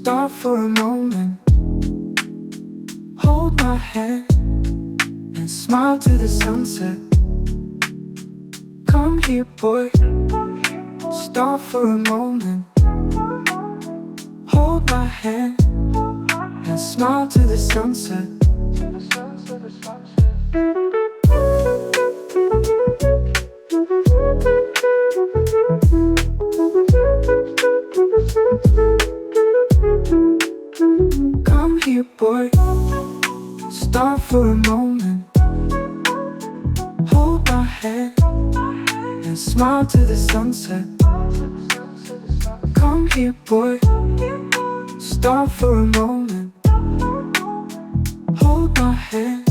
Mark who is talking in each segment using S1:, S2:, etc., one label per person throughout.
S1: Stop for a moment, hold my hand, and smile to the sunset. Come here, boy. Stop for a moment, hold my hand, and smile to the sunset. Come here, boy. Stop for a moment, hold my hand, and smile to the sunset. Come here, boy. Stop for a moment, hold my hand,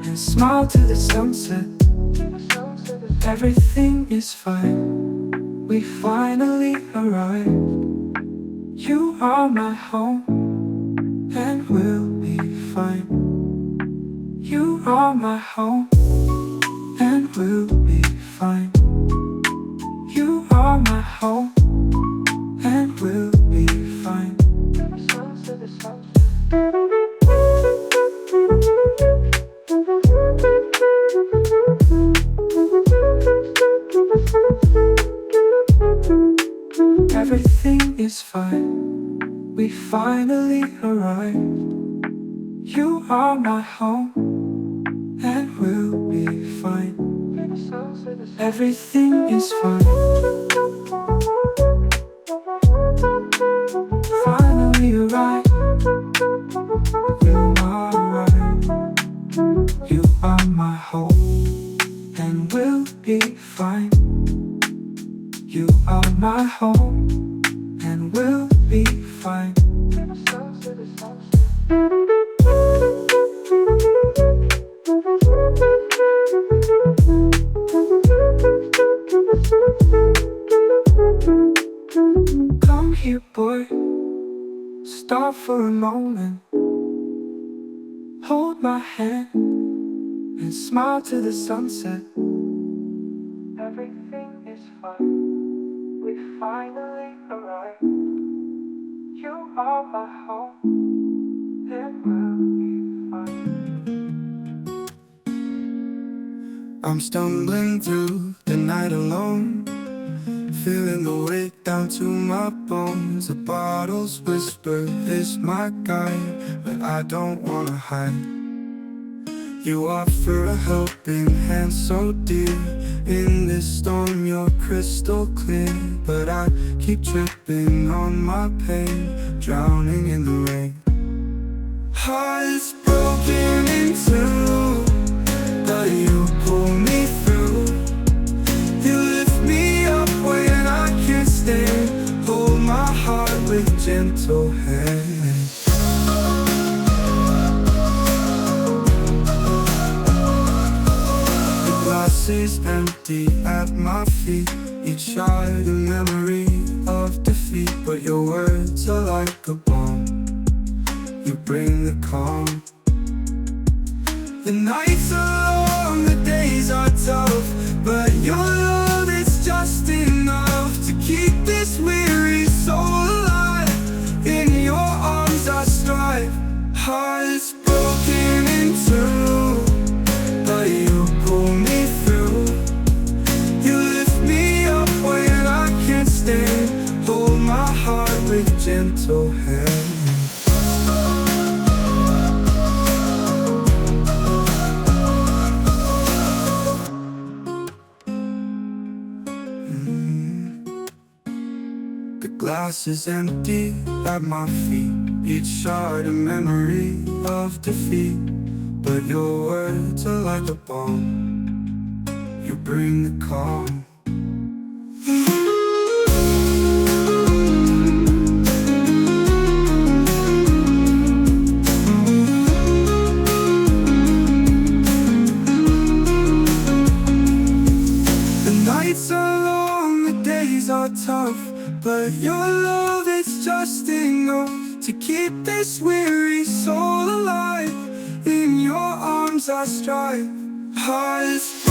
S1: and smile to the sunset. Everything is fine, we finally arrived. You are my home, and we'll be fine. You are my home, and we'll be fine. You are my home, and we'll be fine. Everything is fine, we finally arrived. You are my home, and we'll be fine. Everything is fine, finally arrived. You are right. You are my home, and we'll be fine. You are my home, and we'll be fine. Come here, boy. Stop for a moment, hold my hand, and smile to the sunset. Everything is fine, we finally arrived. You are my home, and we'll be fine. I'm stumbling through the night alone, feeling the weight down to my bones. The bottles whisper, this my guide, but I don't wanna hide. You offer a helping hand so dear. In this storm you're crystal clear, but I keep tripping on my pain, drowning in the rain. Heart's broken in two, but you pull me through. You lift me up when I can't stand, hold my heart with gentle hands. Is empty at my feet, each shard a memory of defeat. But your words are like a bomb, you bring the calm. The nights are long, the days are tough, but your love is just enough to keep this weary soul alive. In your arms I strive, hearts broken in two, but you pull me through. You lift me up when I can't stand, hold my heart with gentle hands. The glass is empty at my feet, each shard a memory of defeat. But your words are like a bomb, you bring the calm. The nights are long, the days are tough, but your love is just enough to keep this weary soul alive. In your arms I strive, hearts